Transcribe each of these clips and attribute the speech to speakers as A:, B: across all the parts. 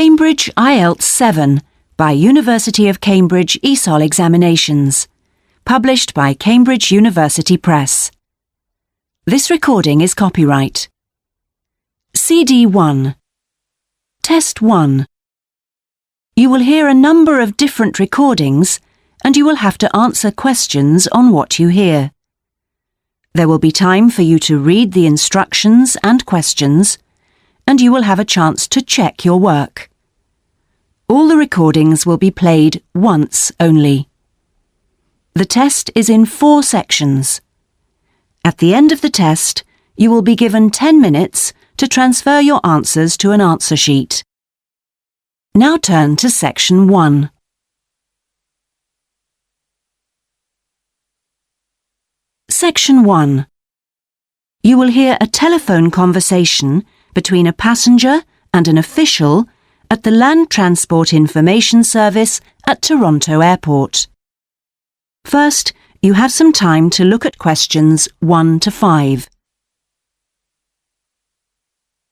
A: Cambridge IELTS 7 by University of Cambridge ESOL Examinations. Published by Cambridge University Press. This recording is copyright. CD 1. Test 1. You will hear a number of different recordings and you will have to answer questions on what you hear. There will be time for you to read the instructions and questions, and you will have a chance to check your work. All the recordings will be played once only. The test is in 4 sections. At the end of the test, you will be given 10 minutes to transfer your answers to an answer sheet. Now turn to Section 1. Section 1. You will hear a telephone conversation between a passenger and an official at the Land Transport Information Service at Toronto Airport. First, you have some time to look at questions 1 to 5.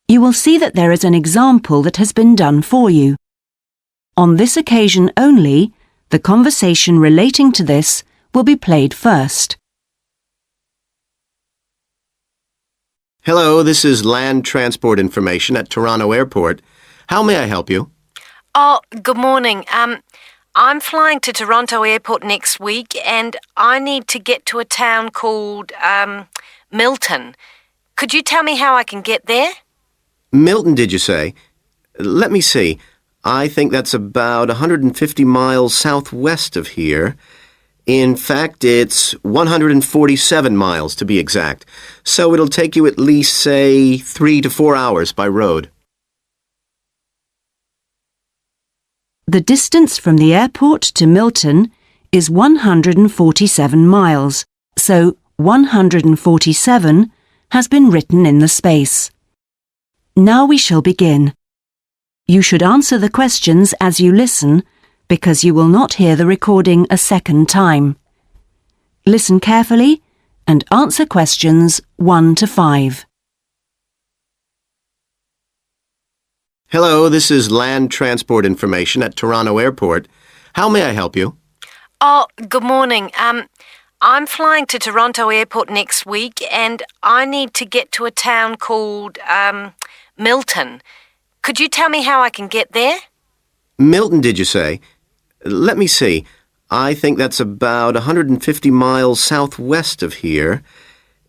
A: You will see that there is an example that has been done for you. On this occasion only, the conversation relating to this will be played first.
B: Hello, this is Land Transport Information at Toronto Airport. How may I help you?
C: Oh, good morning. I'm flying to Toronto Airport next week and I need to get to a town called, Milton. Could you tell me how I can get there?
B: Milton, did you say? Let me see. I think that's about 150 miles southwest of here. In fact, it's 147 miles to be exact. So it'll take you at least, say, 3 to 4 hours by road.
A: The distance from the airport to Milton is 147 miles, so 147 has been written in the space. Now we shall begin. You should answer the questions as you listen, because you will not hear the recording a second time. Listen carefully and answer questions 1 to 5.
B: Hello, this is Land Transport Information at Toronto Airport. How may I help you?
C: Oh, good morning. I'm flying to Toronto Airport next week and I need to get to a town called, Milton. Could you tell me how I can get there?
B: Milton, did you say? Let me see. I think that's about 150 miles southwest of here.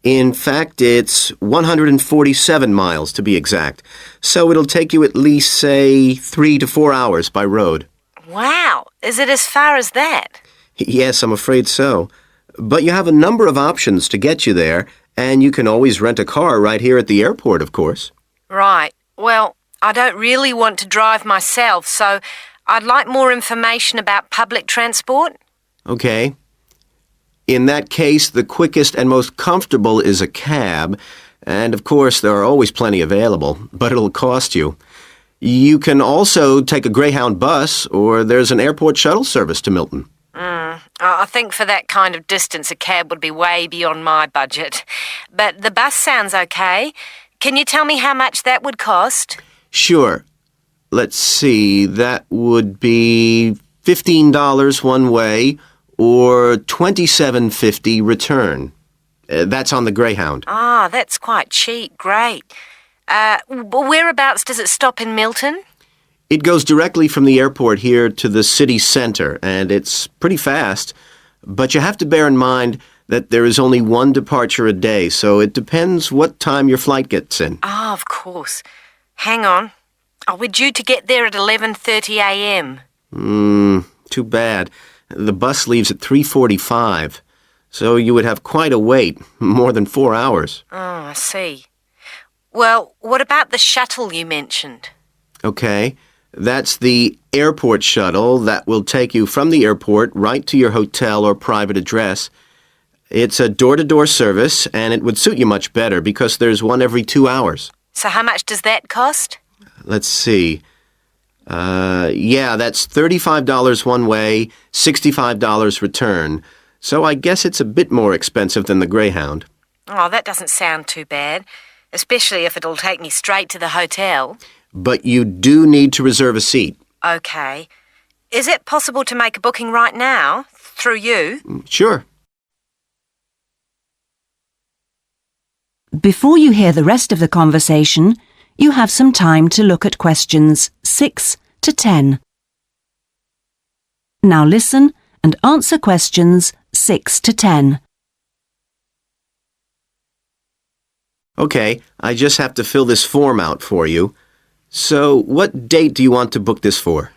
B: In fact, it's 147 miles to be exact. So it'll take you at least, say, 3 to 4 hours by road.
C: Wow, is it as far as that?
B: Yes, I'm afraid so. But you have a number of options to get you there, and you can always rent a car right here at the airport, of course.
C: Right. Well, I don't really want to drive myself, so I'd like more information about public transport.
B: Okay. In that case, the quickest and most comfortable is a cab, and of course there are always plenty available, but it'll cost you. You can also take a Greyhound bus, or there's an airport shuttle service to Milton.
C: I think for that kind of distance a cab would be way beyond my budget. But the bus sounds okay. Can you tell me how much that would cost?
B: Sure. Let's see, that would be $15 one way, or $27.50 return. That's on the Greyhound.
C: Ah, that's quite cheap. Great. Whereabouts does it stop in Milton?
B: It goes directly from the airport here to the city center, and it's pretty fast. But you have to bear in mind that there is only one departure a day, so it depends what time your flight gets in.
C: Ah, of course. Hang on. Oh, we're due to get there at 11:30 a.m.
B: Too bad. The bus leaves at 3:45, so you would have quite a wait, more than 4 hours.
C: Oh, I see. Well, what about the shuttle you mentioned?
B: Okay, that's the airport shuttle that will take you from the airport right to your hotel or private address. It's a door-to-door service, and it would suit you much better because there's one every 2 hours.
C: So how much does that cost?
B: Let's see. That's $35 one way, $65 return. So I guess it's a bit more expensive than the Greyhound.
C: Oh, that doesn't sound too bad, especially if it'll take me straight to the hotel.
B: but you do need to reserve a seat.
C: OK. Is it possible to make a booking right now, through you?
B: Sure.
A: Before you hear the rest of the conversation, you have some time to look at questions 6 to 10. Now listen and answer questions 6 to 10.
B: Okay, I just have to fill this form out for you. So, what date do you want to book this for?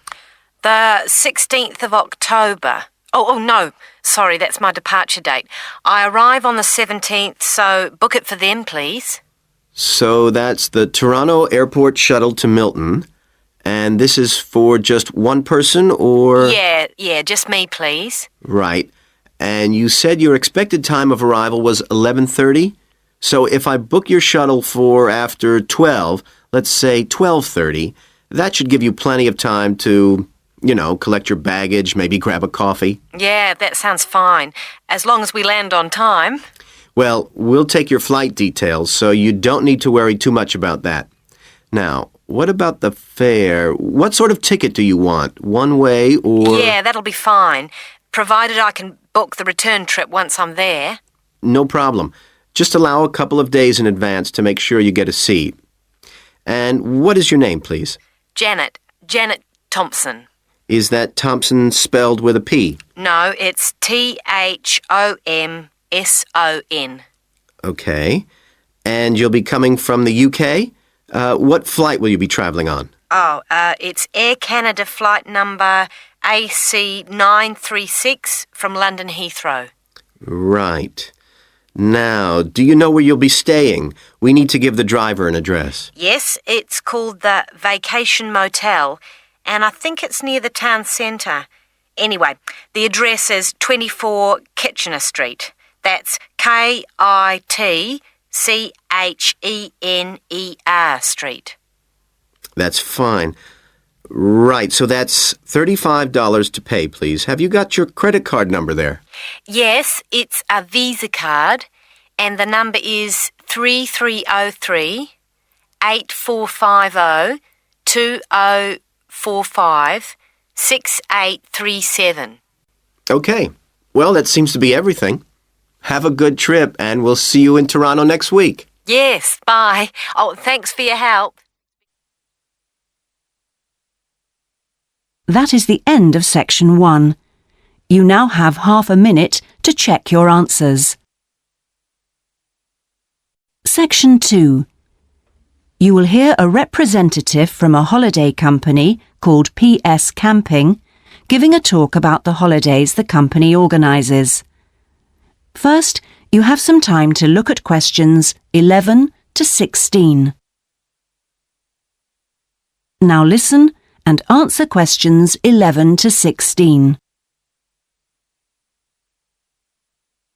C: The 16th of October. Oh, no. Sorry, that's my departure date. I arrive on the 17th, so book it for them, please.
B: So that's the Toronto Airport shuttle to Milton. And this is for just one person, or?
C: Yeah, just me, please.
B: Right. And you said your expected time of arrival was 11:30? So if I book your shuttle for after 12, let's say 12:30, that should give you plenty of time to, collect your baggage, maybe grab a coffee.
C: Yeah, that sounds fine, as long as we land on time.
B: Well, we'll take your flight details, so you don't need to worry too much about that. Now, what about the fare? What sort of ticket do you want? One way or...
C: Yeah, that'll be fine, provided I can book the return trip once I'm there.
B: No problem. Just allow a couple of days in advance to make sure you get a seat. And what is your name, please?
C: Janet Thompson.
B: Is that Thompson spelled with a P?
C: No, it's Thomson.
B: Okay. And you'll be coming from the UK? What flight will you be travelling on?
C: It's Air Canada flight number AC936 from London Heathrow.
B: Right. Now, do you know where you'll be staying? We need to give the driver an address.
C: Yes, it's called the Vacation Motel, and I think it's near the town centre. Anyway, the address is 24 Kitchener Street. That's Kitchener Street.
B: That's fine. Right, so that's $35 to pay, please. Have you got your credit card number there?
C: Yes, it's a Visa card, and the number is 3303 8450 2045 6837.
B: Okay. Well, that seems to be everything. Have a good trip, and we'll see you in Toronto next week.
C: Yes, bye. Oh, thanks for your help.
A: That is the end of section 1. You now have half a minute to check your answers. Section 2. You will hear a representative from a holiday company called PS Camping giving a talk about the holidays the company organises. First, you have some time to look at questions 11 to 16. Now listen and answer questions 11 to 16.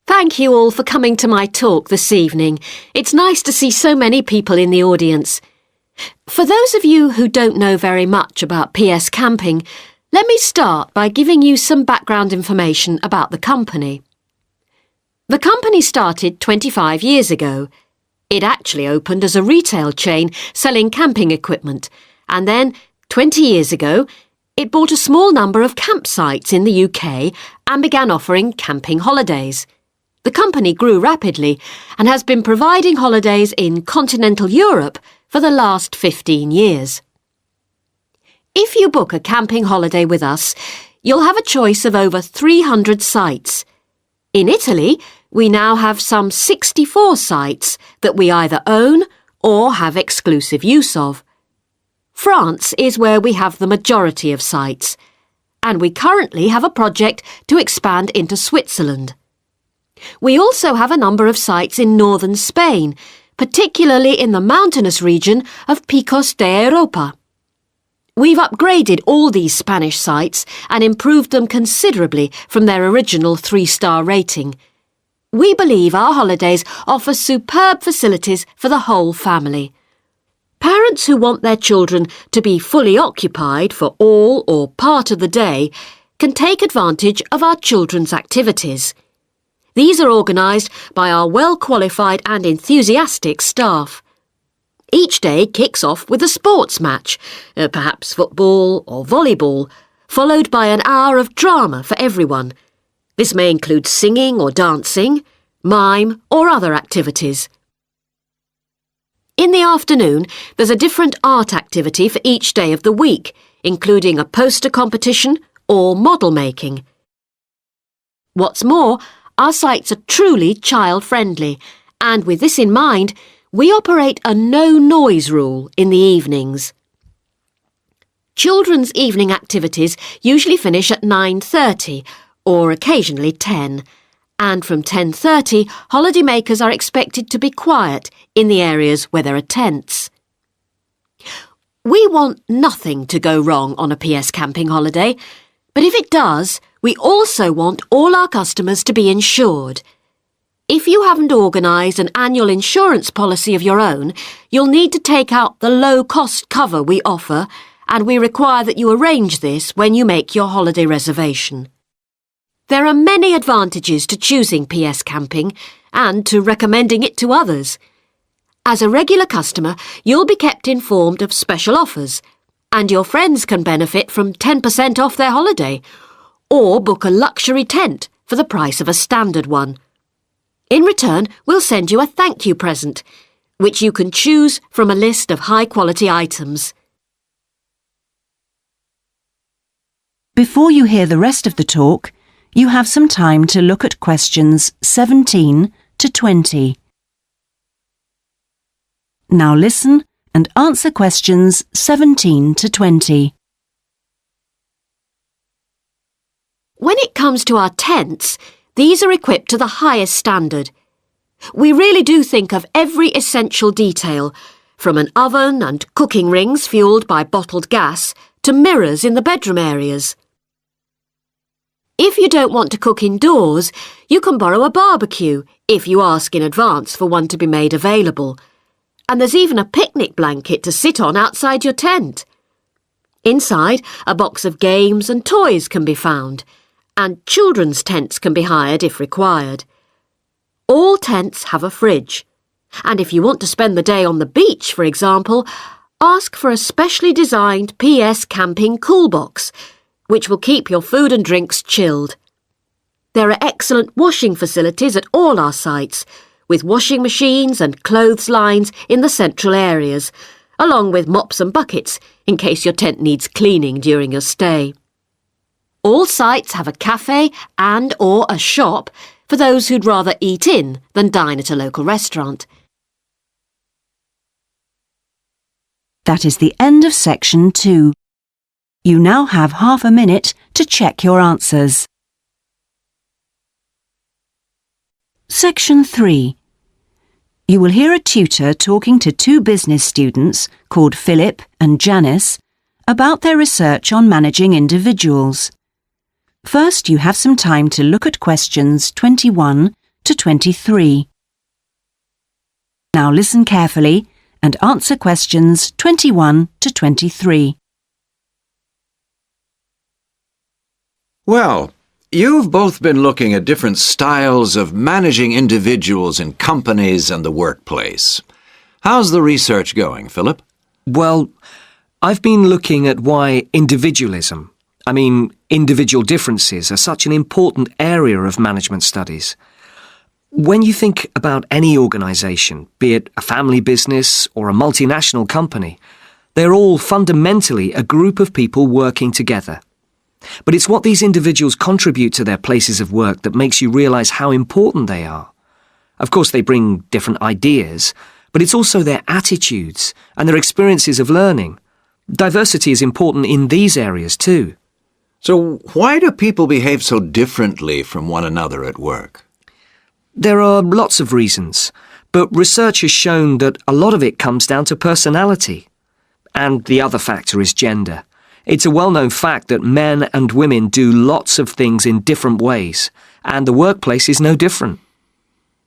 D: Thank you all for coming to my talk this evening. It's nice to see so many people in the audience. For those of you who don't know very much about PS Camping, let me start by giving you some background information about the company. The company started 25 years ago. It actually opened as a retail chain selling camping equipment, and then 20 years ago, it bought a small number of campsites in the UK and began offering camping holidays. The company grew rapidly and has been providing holidays in continental Europe for the last 15 years. If you book a camping holiday with us, you'll have a choice of over 300 sites. In Italy, we now have some 64 sites that we either own or have exclusive use of. France is where we have the majority of sites, and we currently have a project to expand into Switzerland. We also have a number of sites in northern Spain, particularly in the mountainous region of Picos de Europa. We've upgraded all these Spanish sites and improved them considerably from their original 3-star rating. We believe our holidays offer superb facilities for the whole family. Parents who want their children to be fully occupied for all or part of the day can take advantage of our children's activities. These are organised by our well-qualified and enthusiastic staff. Each day kicks off with a sports match, perhaps football or volleyball, followed by an hour of drama for everyone. This may include singing or dancing, mime or other activities. In the afternoon, there's a different art activity for each day of the week, including a poster competition or model making. What's more, our sites are truly child-friendly, and with this in mind, we operate a no-noise rule in the evenings. Children's evening activities usually finish at 9:30 or occasionally 10, and from 10:30 holidaymakers are expected to be quiet in the areas where there are tents. We want nothing to go wrong on a PS camping holiday, but if it does, we also want all our customers to be insured. If you haven't organised an annual insurance policy of your own, you'll need to take out the low-cost cover we offer, and we require that you arrange this when you make your holiday reservation. There are many advantages to choosing PS Camping and to recommending it to others. As a regular customer, you'll be kept informed of special offers, and your friends can benefit from 10% off their holiday, or book a luxury tent for the price of a standard one. In return, we'll send you a thank you present, which you can choose from a list of high-quality items.
A: Before you hear the rest of the talk, you have some time to look at questions 17 to 20. Now listen and answer questions 17 to 20.
D: When it comes to our tents, these are equipped to the highest standard. We really do think of every essential detail, from an oven and cooking rings fuelled by bottled gas to mirrors in the bedroom areas. If you don't want to cook indoors, you can borrow a barbecue if you ask in advance for one to be made available. And there's even a picnic blanket to sit on outside your tent. Inside, a box of games and toys can be found, and children's tents can be hired if required. All tents have a fridge, and if you want to spend the day on the beach, for example, ask for a specially designed PS Camping cool box, which will keep your food and drinks chilled. There are excellent washing facilities at all our sites, with washing machines and clothes lines in the central areas, along with mops and buckets in case your tent needs cleaning during your stay. All sites have a cafe and/or a shop for those who'd rather eat in than dine at a local restaurant.
A: That is the end of section 2. You now have half a minute to check your answers. Section 3. You will hear a tutor talking to two business students called Philip and Janice about their research on managing individuals. First, you have some time to look at questions 21 to 23. Now listen carefully and answer questions 21 to 23.
E: Well, you've both been looking at different styles of managing individuals in companies and the workplace. How's the research going, Philip?
F: Well, I've been looking at why individual differences are such an important area of management studies. When you think about any organisation, be it a family business or a multinational company, they're all fundamentally a group of people working together. But it's what these individuals contribute to their places of work that makes you realise how important they are. Of course, they bring different ideas, but it's also their attitudes and their experiences of learning. Diversity is important in these areas too.
E: So why do people behave so differently from one another at work?
F: There are lots of reasons, but research has shown that a lot of it comes down to personality. And the other factor is gender. It's a well-known fact that men and women do lots of things in different ways, and the workplace is no different.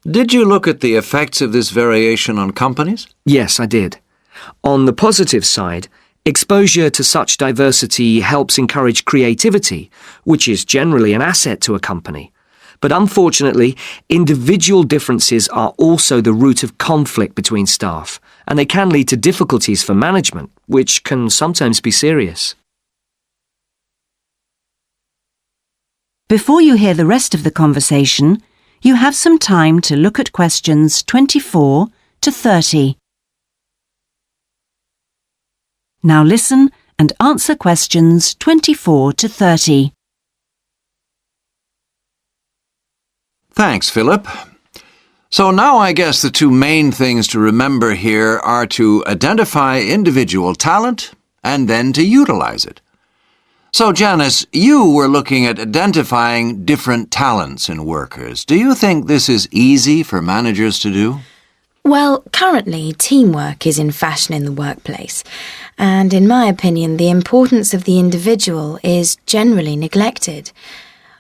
E: Did you look at the effects of this variation on companies?
F: Yes, I did. On the positive side, exposure to such diversity helps encourage creativity, which is generally an asset to a company. But unfortunately, individual differences are also the root of conflict between staff, and they can lead to difficulties for management, which can sometimes be serious.
A: Before you hear the rest of the conversation, you have some time to look at questions 24 to 30. Now listen and answer questions 24 to 30.
E: Thanks, Philip. So now I guess the two main things to remember here are to identify individual talent and then to utilize it. So, Janice, you were looking at identifying different talents in workers. Do you think this is easy for managers to do?
G: Well, currently, teamwork is in fashion in the workplace, and in my opinion, the importance of the individual is generally neglected.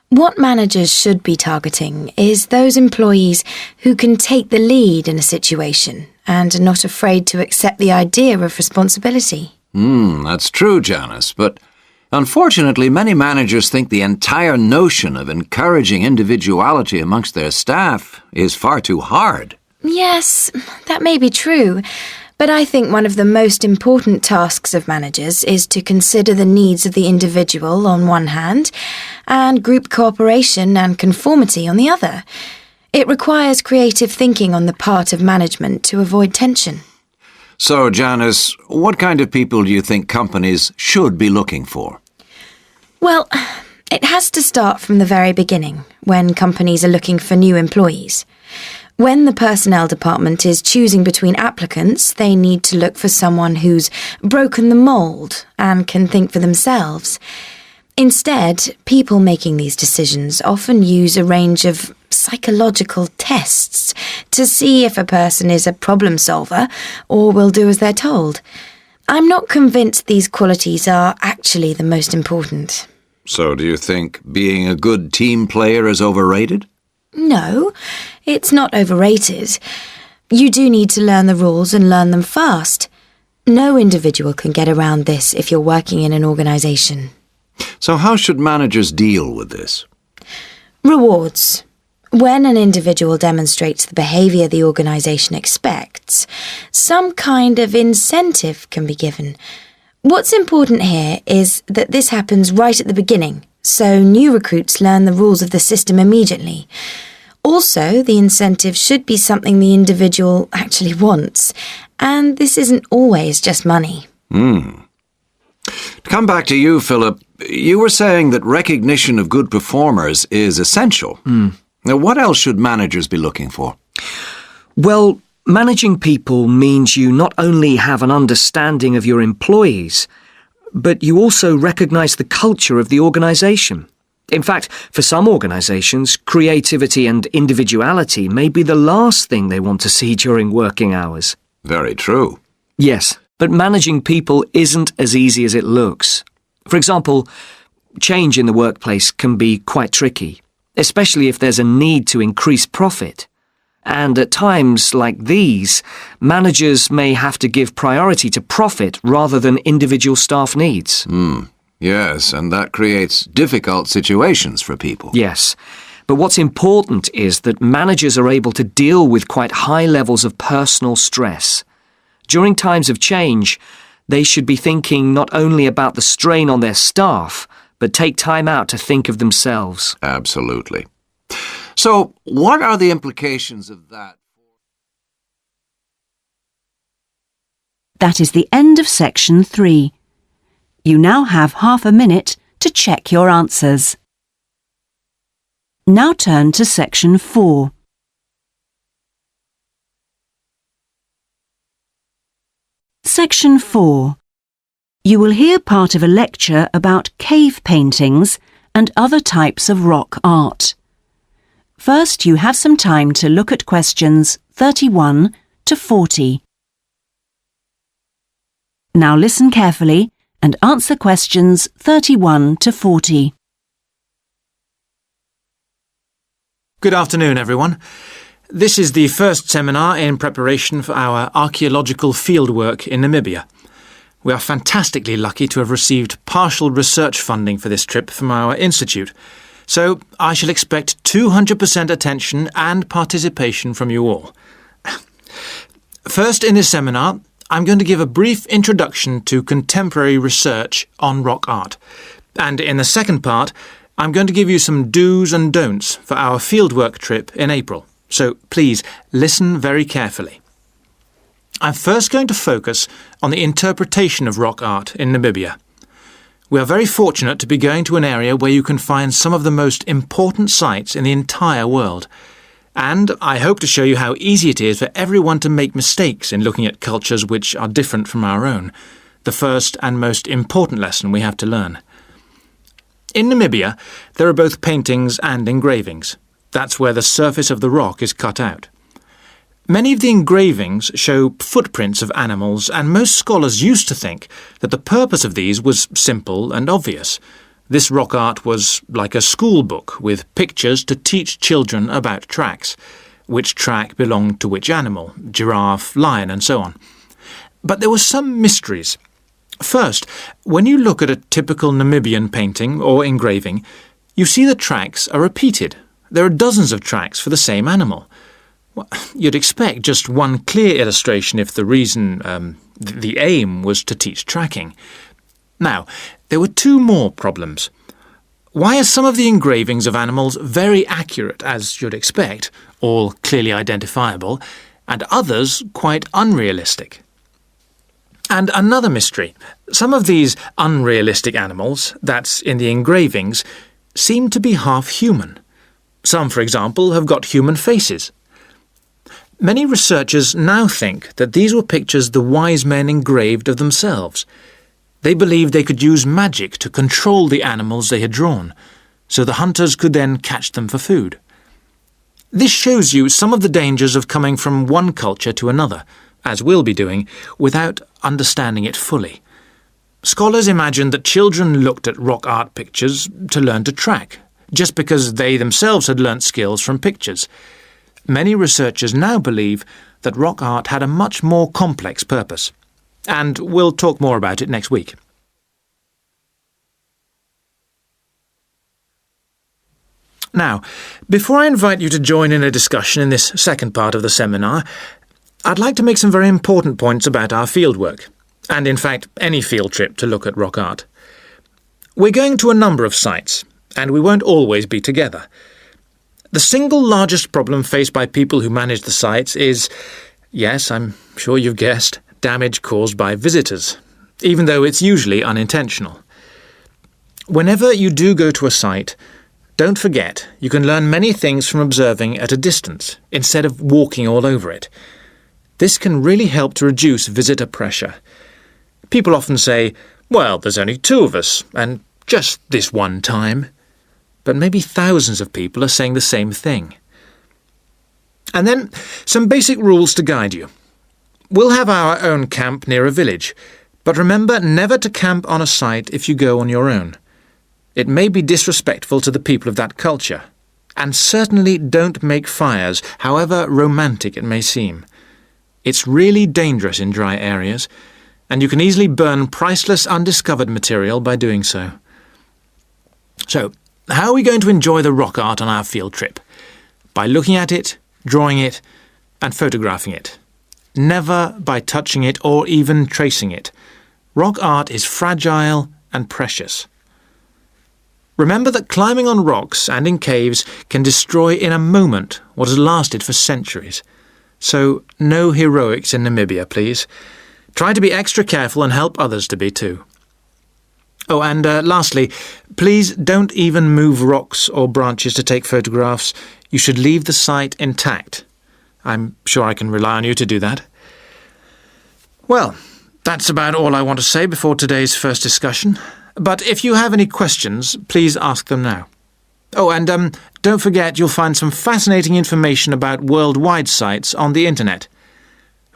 G: What managers should be targeting is those employees who can take the lead in a situation and are not afraid to accept the idea of responsibility.
E: That's true, Janice, but unfortunately many managers think the entire notion of encouraging individuality amongst their staff is far too hard.
G: Yes, that may be true, but I think one of the most important tasks of managers is to consider the needs of the individual on one hand and group cooperation and conformity on the other. It requires creative thinking on the part of management to avoid tension.
E: So, Janice, what kind of people do you think companies should be looking for?
G: Well, it has to start from the very beginning, when companies are looking for new employees. When the personnel department is choosing between applicants, they need to look for someone who's broken the mould and can think for themselves. Instead, people making these decisions often use a range of psychological tests to see if a person is a problem solver or will do as they're told. I'm not convinced these qualities are actually the most important.
E: So, do you think being a good team player is overrated?
G: No, it's not overrated. You do need to learn the rules and learn them fast. No individual can get around this if you're working in an organisation.
E: So how should managers deal with this?
G: Rewards. When an individual demonstrates the behaviour the organisation expects, some kind of incentive can be given. What's important here is that this happens right at the beginning, so new recruits learn the rules of the system immediately. Also, the incentive should be something the individual actually wants, and this isn't always just money.
E: To come back to you, Philip, you were saying that recognition of good performers is essential. Now, what else should managers be looking for?
F: Well, managing people means you not only have an understanding of your employees, but you also recognise the culture of the organisation. In fact, for some organisations, creativity and individuality may be the last thing they want to see during working hours.
E: Very true.
F: Yes, but managing people isn't as easy as it looks. For example, change in the workplace can be quite tricky, especially if there's a need to increase profit. And at times like these, managers may have to give priority to profit rather than individual staff needs.
E: Yes, and that creates difficult situations for people.
F: Yes, but what's important is that managers are able to deal with quite high levels of personal stress. During times of change, they should be thinking not only about the strain on their staff, but take time out to think of themselves.
E: Absolutely. So, what are the implications of that?
A: That is the end of section 3. You now have half a minute to check your answers. Now turn to section 4. Section 4. You will hear part of a lecture about cave paintings and other types of rock art. First, you have some time to look at questions 31 to 40. Now listen carefully and answer questions 31 to 40.
H: Good afternoon, everyone. This is the first seminar in preparation for our archaeological fieldwork in Namibia. We are fantastically lucky to have received partial research funding for this trip from our institute, so I shall expect 200% attention and participation from you all. First, in this seminar, I'm going to give a brief introduction to contemporary research on rock art. And in the second part, I'm going to give you some do's and don'ts for our fieldwork trip in April. So please listen very carefully. I'm first going to focus on the interpretation of rock art in Namibia. We are very fortunate to be going to an area where you can find some of the most important sites in the entire world. And I hope to show you how easy it is for everyone to make mistakes in looking at cultures which are different from our own, the first and most important lesson we have to learn. In Namibia, there are both paintings and engravings. That's where the surface of the rock is cut out. Many of the engravings show footprints of animals, and most scholars used to think that the purpose of these was simple and obvious. This rock art was like a school book with pictures to teach children about tracks, which track belonged to which animal, giraffe, lion, and so on. But there were some mysteries. First, when you look at a typical Namibian painting or engraving, you see the tracks are repeated. There are dozens of tracks for the same animal. Well, you'd expect just one clear illustration if the reason, the aim was to teach tracking. Now, there were two more problems. Why are some of the engravings of animals very accurate, as you'd expect, all clearly identifiable, and others quite unrealistic? And another mystery. Some of these unrealistic animals, that's in the engravings, seem to be half human. Some, for example, have got human faces. Many researchers now think that these were pictures the wise men engraved of themselves. They believed they could use magic to control the animals they had drawn, so the hunters could then catch them for food. This shows you some of the dangers of coming from one culture to another, as we'll be doing, without understanding it fully. Scholars imagine that children looked at rock art pictures to learn to track, just because they themselves had learnt skills from pictures. Many researchers now believe that rock art had a much more complex purpose. And we'll talk more about it next week. Now, before I invite you to join in a discussion in this second part of the seminar, I'd like to make some very important points about our fieldwork, and in fact any field trip to look at rock art. We're going to a number of sites, and we won't always be together. The single largest problem faced by people who manage the sites is, yes, I'm sure you've guessed, damage caused by visitors, even though it's usually unintentional. Whenever you do go to a site, don't forget you can learn many things from observing at a distance instead of walking all over it. This can really help to reduce visitor pressure. People often say, well, there's only two of us, and just this one time. But maybe thousands of people are saying the same thing. And then some basic rules to guide you. We'll have our own camp near a village, but remember never to camp on a site if you go on your own. It may be disrespectful to the people of that culture, and certainly don't make fires, however romantic it may seem. It's really dangerous in dry areas, and you can easily burn priceless undiscovered material by doing so. So, how are we going to enjoy the rock art on our field trip? By looking at it, drawing it, and photographing it. Never by touching it or even tracing it. Rock art is fragile and precious. Remember that climbing on rocks and in caves can destroy in a moment what has lasted for centuries. So, no heroics in Namibia, please. Try to be extra careful and help others to be too. Oh, and lastly, please don't even move rocks or branches to take photographs. You should leave the site intact. I'm sure I can rely on you to do that. Well, that's about all I want to say before today's first discussion. But if you have any questions, please ask them now. Oh, and don't forget you'll find some fascinating information about worldwide sites on the internet.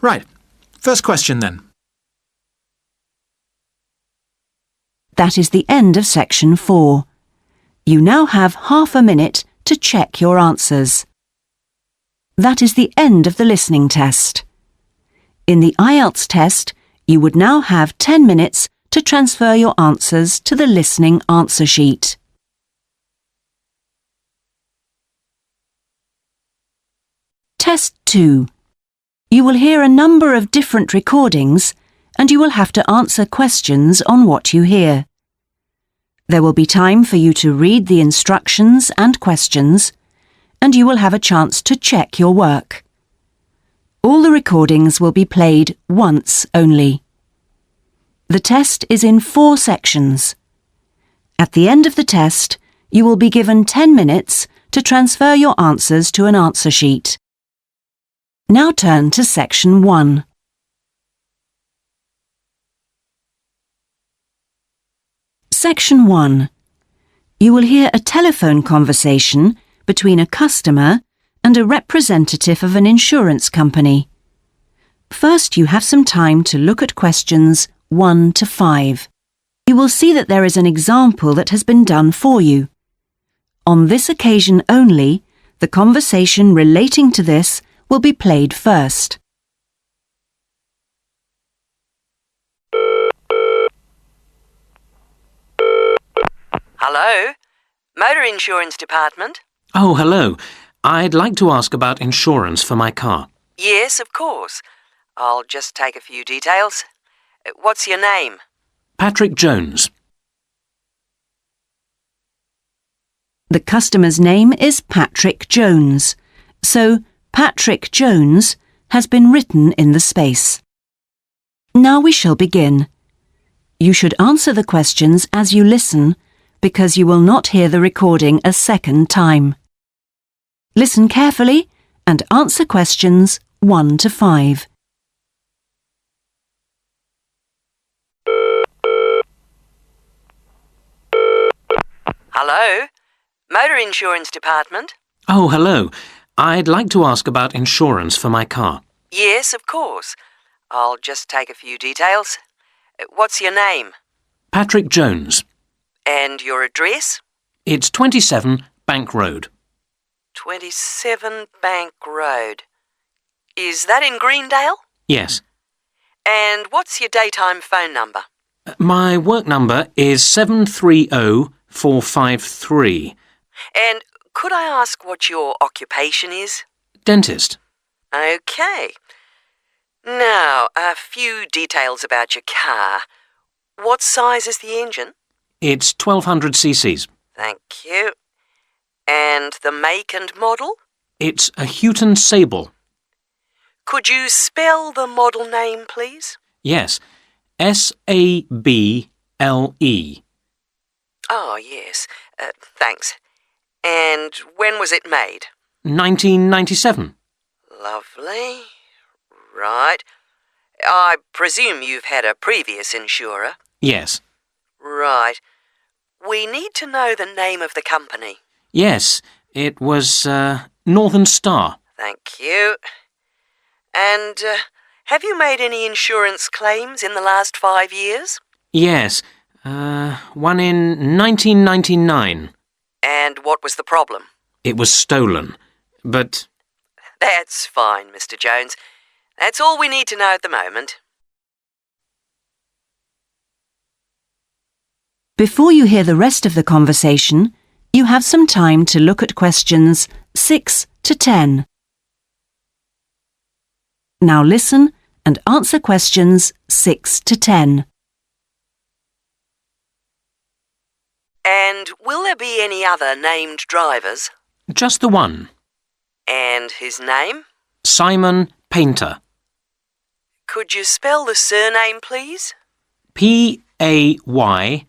H: Right, first question then.
A: That is the end of section 4. You now have half a minute to check your answers. That is the end of the listening test. In the IELTS test, you would now have 10 minutes to transfer your answers to the listening answer sheet. Test 2. You will hear a number of different recordings and you will have to answer questions on what you hear. There will be time for you to read the instructions and questions, and you will have a chance to check your work. All the recordings will be played once only. The test is in 4 sections. At the end of the test, you will be given 10 minutes to transfer your answers to an answer sheet. Now turn to Section 1. Section 1. You will hear a telephone conversation between a customer and a representative of an insurance company. First, you have some time to look at questions 1 to 5. You will see that there is an example that has been done for you. On this occasion only, the conversation relating to this will be played first.
I: Hello? Motor Insurance Department?
J: Oh, hello. I'd like to ask about insurance for my car.
I: Yes, of course. I'll just take a few details. What's your name?
J: Patrick Jones.
A: The customer's name is Patrick Jones, so Patrick Jones has been written in the space. Now we shall begin. You should answer the questions as you listen, because you will not hear the recording a second time. Listen carefully and answer questions 1 to 5.
I: Hello? Motor Insurance Department?
J: Oh, hello. I'd like to ask about insurance for my car.
I: Yes, of course. I'll just take a few details. What's your name?
J: Patrick Jones.
I: And your address?
J: It's 27 Bank Road.
I: 27 Bank Road. Is that in Greendale?
J: Yes.
I: And what's your daytime phone number?
J: My work number is 730453.
I: And could I ask what your occupation is?
J: Dentist.
I: OK. Now, a few details about your car. What size is the engine?
J: It's 1200 cc's.
I: Thank you. And the make and model?
J: It's a Houghton Sable.
I: Could you spell the model name, please?
J: Yes. S-A-B-L-E.
I: Oh, yes. Thanks. And when was it made?
J: 1997.
I: Lovely. Right. I presume you've had a previous insurer?
J: Yes.
I: Right. We need to know the name of the company.
J: Yes, it was Northern Star.
I: Thank you. And have you made any insurance claims in the last 5 years?
J: Yes, one in 1999.
I: And what was the problem?
J: It was stolen, but...
I: That's fine, Mr. Jones. That's all we need to know at the moment.
A: Before you hear the rest of the conversation, you have some time to look at questions 6 to 10. Now listen and answer questions 6 to 10.
I: And will there be any other named drivers?
J: Just the one.
I: And his name?
J: Simon Painter.
I: Could you spell the surname, please?
J: P-A-Y-N-T-E-R.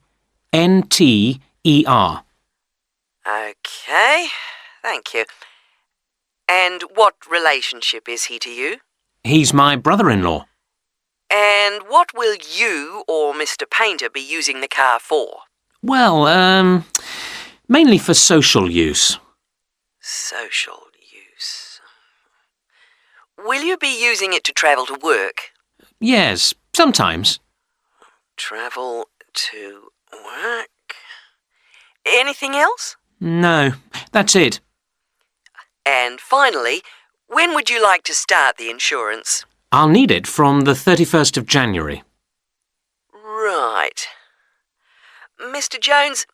I: OK, thank you. And what relationship is he to you?
J: He's my brother-in-law.
I: And what will you or Mr. Painter be using the car for?
J: Well, mainly for social use.
I: Social use. Will you be using it to travel to work?
J: Yes, sometimes.
I: Travel to work. Anything else?
J: No, that's it.
I: And finally, when would you like to start the insurance?
J: I'll need it from the 31st of January.
I: Right. Mr. Jones,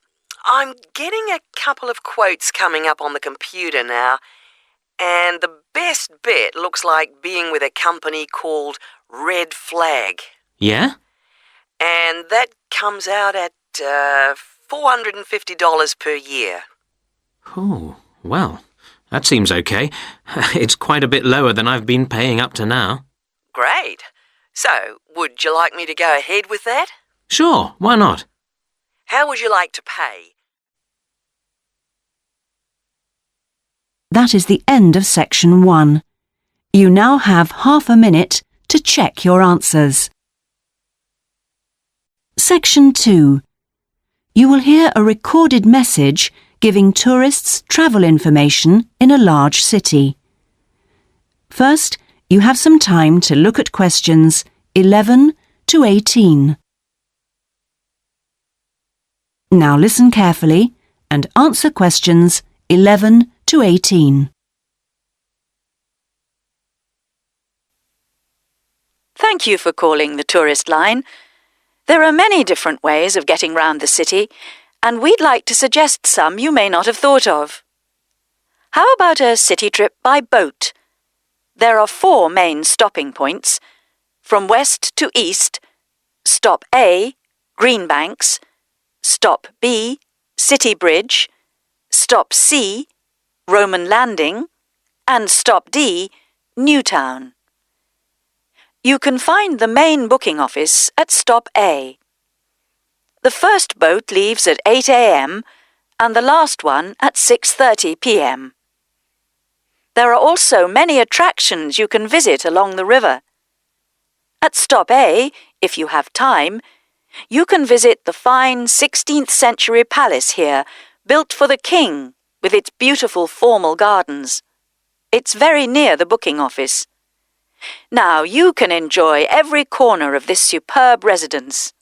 I: I'm getting a couple of quotes coming up on the computer now, And the best bit looks like being with a company called Red Flag.
J: Yeah?
I: And that comes out at $450 per year.
J: Oh, well, that seems okay. It's quite a bit lower than I've been paying up to now.
I: Great. So, would you like me to go ahead with that?
J: Sure, why not?
I: How would you like to pay?
A: That is the end of section 1. You now have half a minute to check your answers. Section 2. You will hear a recorded message giving tourists travel information in a large city. First, you have some time to look at questions 11 to 18. Now listen carefully and answer questions 11 to 18.
K: Thank you for calling the tourist line. There are many different ways of getting round the city, and we'd like to suggest some you may not have thought of. How about a city trip by boat? There are 4 main stopping points. From west to east, Stop A, Greenbanks, Stop B, City Bridge, Stop C, Roman Landing, and Stop D, Newtown. You can find the main booking office at Stop A. The first boat leaves at 8 a.m. and the last one at 6:30 p.m. There are also many attractions you can visit along the river. At Stop A, if you have time, you can visit the fine 16th century palace here, built for the king, with its beautiful formal gardens. It's very near the booking office. Now you can enjoy every corner of this superb residence.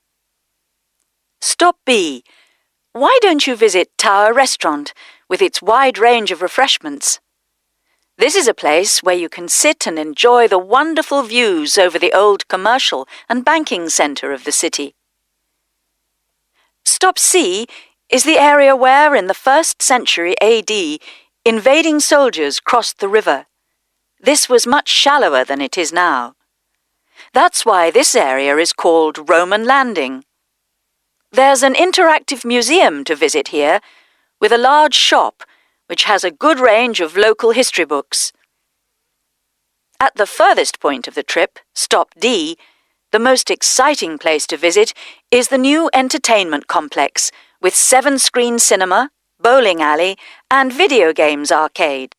K: Stop B. Why don't you visit Tower Restaurant with its wide range of refreshments? This is a place where you can sit and enjoy the wonderful views over the old commercial and banking centre of the city. Stop C is the area where, in the 1st century AD, invading soldiers crossed the river. This was much shallower than it is now. That's why this area is called Roman Landing. There's an interactive museum to visit here, with a large shop which has a good range of local history books. At the furthest point of the trip, Stop D, the most exciting place to visit is the new entertainment complex with 7-screen cinema, bowling alley, and video games arcade.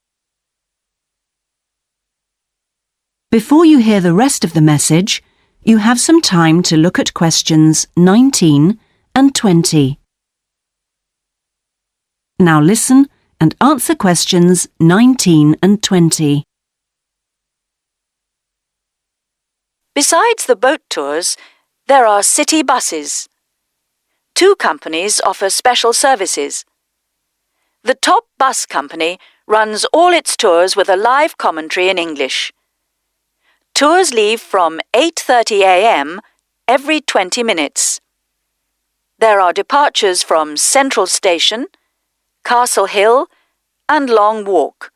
A: Before you hear the rest of the message, you have some time to look at questions 19 and 20. Now listen and answer questions 19 and 20.
K: Besides the boat tours, there are city buses. 2 companies offer special services. The top bus company runs all its tours with a live commentary in English. Tours leave from 8:30 a.m. every 20 minutes. There are departures from Central Station, Castle Hill, and Long Walk.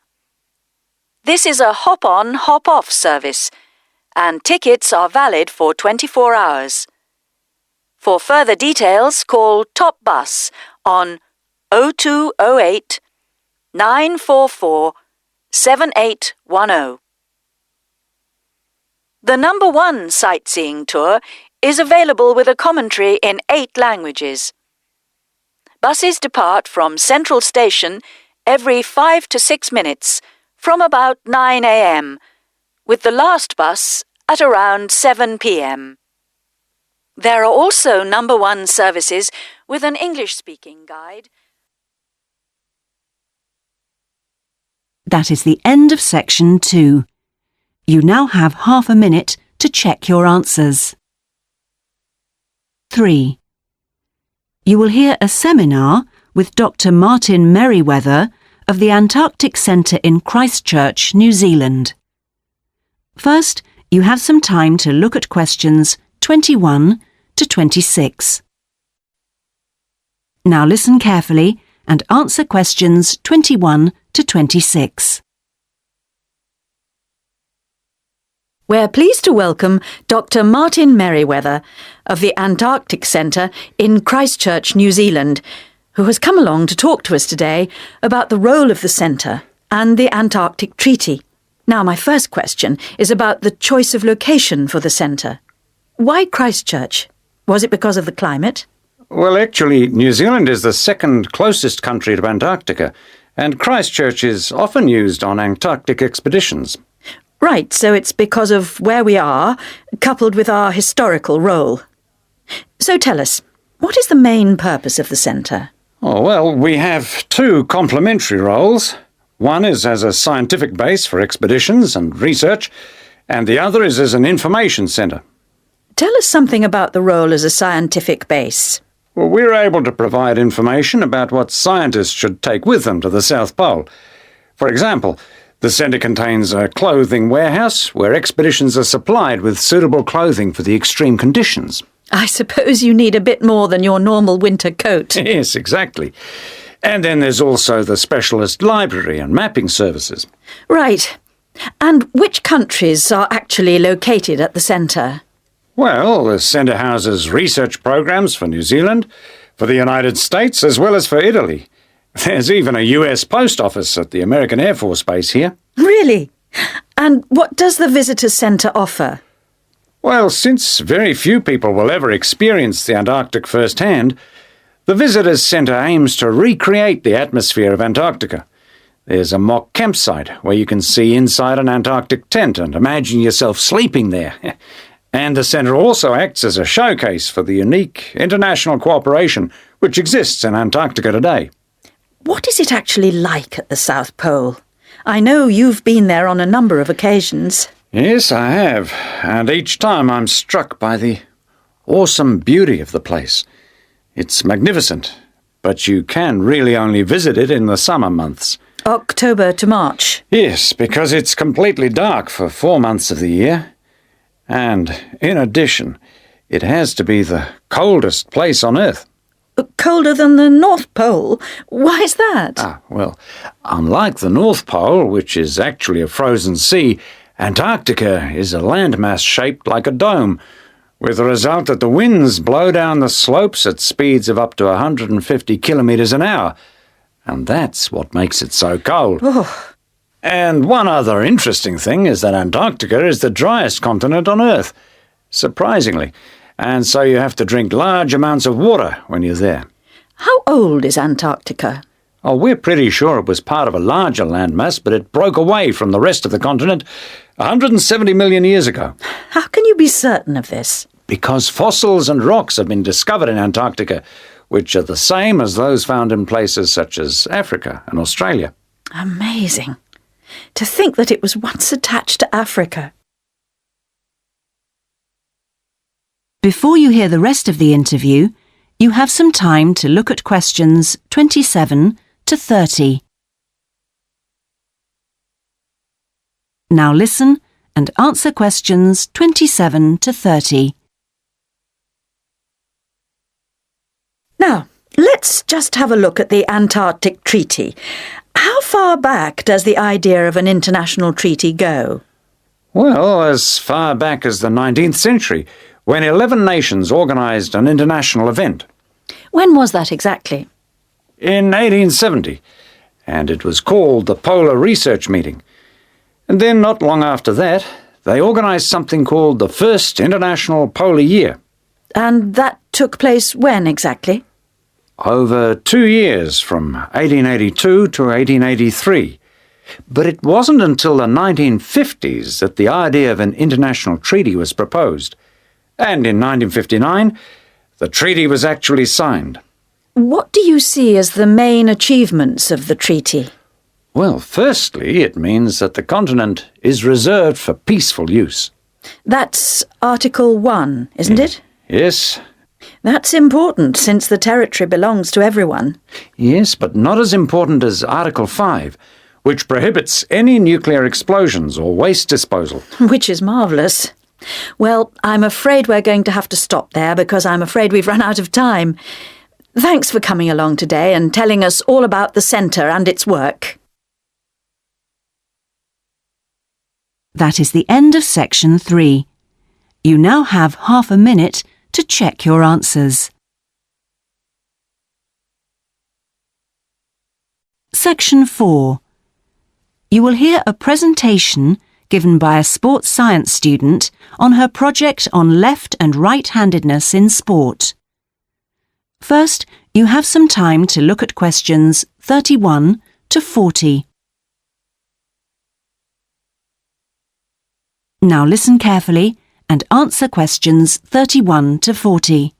K: This is a hop-on, hop-off service, and tickets are valid for 24 hours. For further details, call Top Bus on 0208 944 7810. The number 1 sightseeing tour is available with a commentary in 8 languages. Buses depart from Central Station every 5 to 6 minutes from about 9 a.m., with the last bus at around 7 p.m. There are also number 1 services with an English-speaking guide.
A: That is the end of section 2. You now have half a minute to check your answers. 3. You will hear a seminar with Dr. Martin Merriweather of the Antarctic Centre in Christchurch, New Zealand. First, you have some time to look at questions 21 to 26. Now listen carefully and answer questions 21 to 26.
L: We're pleased to welcome Dr. Martin Merriweather of the Antarctic Centre in Christchurch, New Zealand, who has come along to talk to us today about the role of the centre and the Antarctic Treaty. Now, my first question is about the choice of location for the centre. Why Christchurch? Was it because of the climate?
M: Well, actually, New Zealand is the second closest country to Antarctica, and Christchurch is often used on Antarctic expeditions.
L: Right, so it's because of where we are, coupled with our historical role. So tell us, what is the main purpose of the centre?
M: Oh, well, we have two complementary roles. One is as a scientific base for expeditions and research, and the other is as an information centre.
L: Tell us something about the role as a scientific base.
M: Well, we're able to provide information about what scientists should take with them to the South Pole. For example, the centre contains a clothing warehouse where expeditions are supplied with suitable clothing for the extreme conditions.
L: I suppose you need a bit more than your normal winter coat.
M: Yes, exactly. And then there's also the specialist library and mapping services.
L: Right. And which countries are actually located at the centre?
M: Well, the centre houses research programs for New Zealand, for the United States, as well as for Italy. There's even a US post office at the American Air Force Base here.
L: Really? And what does the visitor centre offer?
M: Well, since very few people will ever experience the Antarctic firsthand, the Visitors Centre aims to recreate the atmosphere of Antarctica. There's a mock campsite where you can see inside an Antarctic tent and imagine yourself sleeping there. And the centre also acts as a showcase for the unique international cooperation which exists in Antarctica today.
L: What is it actually like at the South Pole? I know you've been there on a number of occasions.
M: Yes, I have, and each time I'm struck by the awesome beauty of the place. It's magnificent, but you can really only visit it in the summer months.
L: October to March?
M: Yes, because it's completely dark for 4 months of the year. And, in addition, it has to be the coldest place on Earth.
L: Colder than the North Pole? Why is that?
M: Well, unlike the North Pole, which is actually a frozen sea, Antarctica is a landmass shaped like a dome, with the result that the winds blow down the slopes at speeds of up to 150 kilometres an hour. And that's what makes it so cold.
L: Oh.
M: And one other interesting thing is that Antarctica is the driest continent on Earth, surprisingly. And so you have to drink large amounts of water when you're there.
L: How old is Antarctica?
M: Oh, we're pretty sure it was part of a larger landmass, but it broke away from the rest of the continent 170 million years ago.
L: How can you be certain of this?
M: Because fossils and rocks have been discovered in Antarctica, which are the same as those found in places such as Africa and Australia.
L: Amazing. To think that it was once attached to Africa.
A: Before you hear the rest of the interview, you have some time to look at questions 27 to 30. Now listen and answer questions 27 to 30.
L: Now, let's just have a look at the Antarctic Treaty. How far back does the idea of an international treaty go?
M: Well, as far back as the 19th century, when 11 nations organised an international event.
L: When was that exactly?
M: In 1870, and it was called the Polar Research Meeting. And then, not long after that, they organised something called the First International Polar Year.
L: And that took place when exactly?
M: Over 2 years, from 1882 to 1883. But it wasn't until the 1950s that the idea of an international treaty was proposed. And in 1959, the treaty was actually signed.
L: What do you see as the main achievements of the treaty?
M: Well, firstly, it means that the continent is reserved for peaceful use.
L: That's Article 1, isn't it?
M: Yes.
L: That's important, since the territory belongs to everyone.
M: Yes, but not as important as Article 5, which prohibits any nuclear explosions or waste disposal.
L: Which is marvellous. Well, I'm afraid we're going to have to stop there because I'm afraid we've run out of time. Thanks for coming along today and telling us all about the centre and its work.
A: That is the end of section 3. You now have half a minute to check your answers. Section 4. You will hear a presentation given by a sports science student on her project on left and right-handedness in sport. First, you have some time to look at questions 31 to 40. Now listen carefully and answer questions 31 to 40.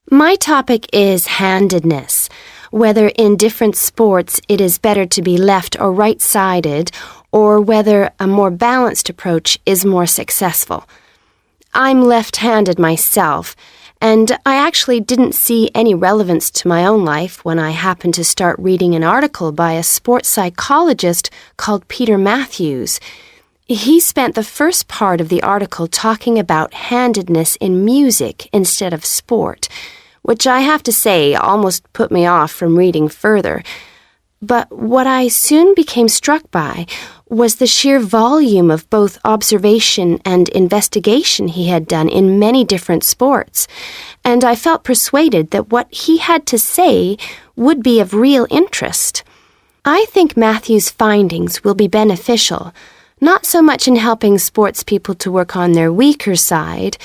N: My topic is handedness, whether in different sports it is better to be left or right-sided, or whether a more balanced approach is more successful. I'm left-handed myself, and I actually didn't see any relevance to my own life when I happened to start reading an article by a sports psychologist called Peter Matthews. He spent the first part of the article talking about handedness in music instead of sport, which I have to say almost put me off from reading further. But what I soon became struck by was the sheer volume of both observation and investigation he had done in many different sports, and I felt persuaded that what he had to say would be of real interest. I think Matthew's findings will be beneficial, not so much in helping sports people to work on their weaker side,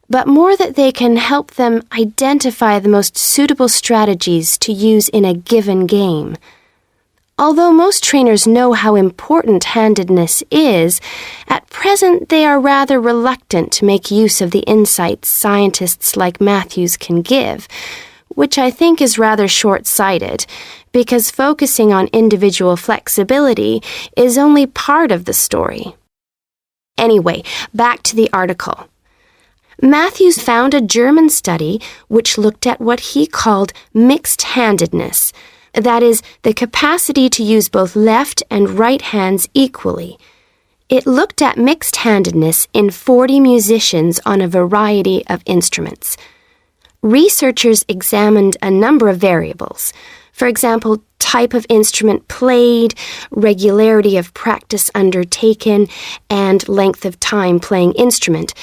N: but more that they can help them identify the most suitable strategies to use in a given game. Although most trainers know how important handedness is, at present they are rather reluctant to make use of the insights scientists like Matthews can give, which I think is rather short-sighted, because focusing on individual flexibility is only part of the story. Anyway, back to the article. Matthews found a German study which looked at what he called mixed-handedness, that is, the capacity to use both left and right hands equally. It looked at mixed-handedness in 40 musicians on a variety of instruments. Researchers examined a number of variables. For example, type of instrument played, regularity of practice undertaken, and length of time playing instrument,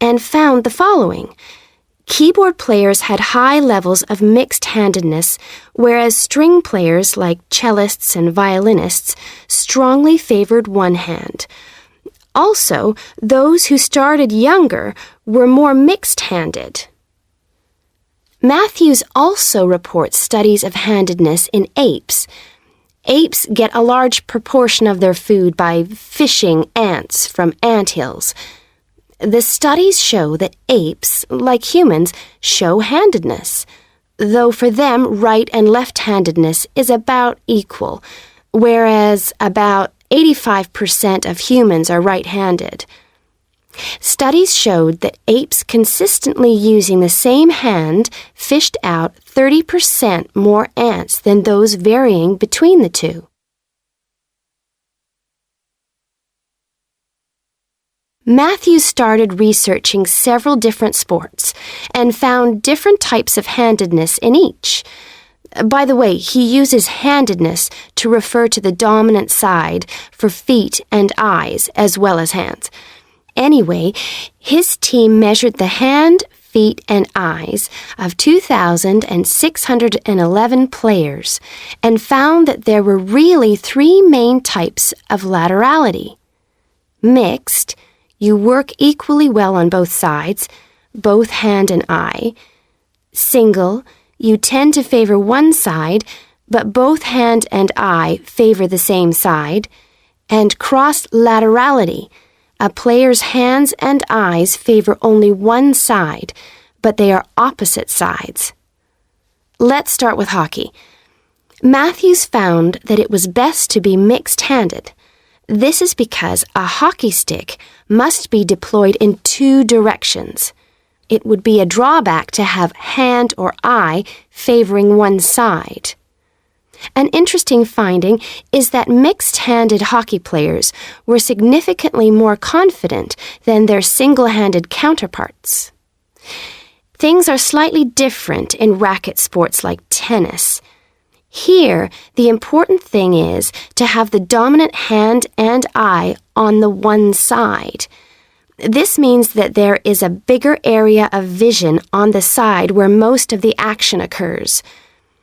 N: and found the following. Keyboard players had high levels of mixed-handedness, whereas string players like cellists and violinists strongly favored one hand. Also, those who started younger were more mixed-handed. Matthews also reports studies of handedness in apes. Apes get a large proportion of their food by fishing ants from anthills. The studies show that apes, like humans, show handedness, though for them right and left-handedness is about equal, whereas about 85% of humans are right-handed. Studies showed that apes consistently using the same hand fished out 30% more ants than those varying between the two. Matthews started researching several different sports and found different types of handedness in each. By the way, he uses handedness to refer to the dominant side for feet and eyes as well as hands. Anyway, his team measured the hand, feet, and eyes of 2,611 players and found that there were really three main types of laterality. Mixed, you work equally well on both sides, both hand and eye. Single, you tend to favor one side, but both hand and eye favor the same side. And cross-laterality, a player's hands and eyes favor only one side, but they are opposite sides. Let's start with hockey. Matthews found that it was best to be mixed-handed. This is because a hockey stick must be deployed in two directions. It would be a drawback to have hand or eye favoring one side. An interesting finding is that mixed-handed hockey players were significantly more confident than their single-handed counterparts. Things are slightly different in racket sports like tennis. Here, the important thing is to have the dominant hand and eye on the one side. This means that there is a bigger area of vision on the side where most of the action occurs.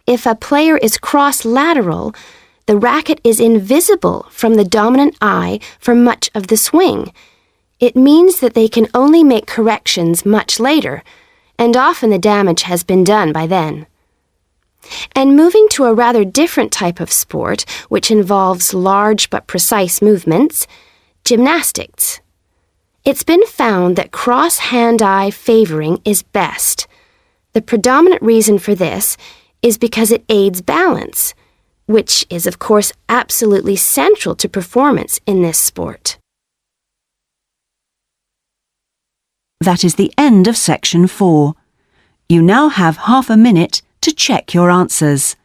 N: If a player is cross-lateral, the racket is invisible from the dominant eye for much of the swing. It means that they can only make corrections much later, and often the damage has been done by then. And moving to a rather different type of sport, which involves large but precise movements, gymnastics. It's been found that cross-hand-eye favoring is best. The predominant reason for this is because it aids balance, which is of course absolutely central to performance in this sport.
A: That is the end of section 4. You now have half a minute to check your answers.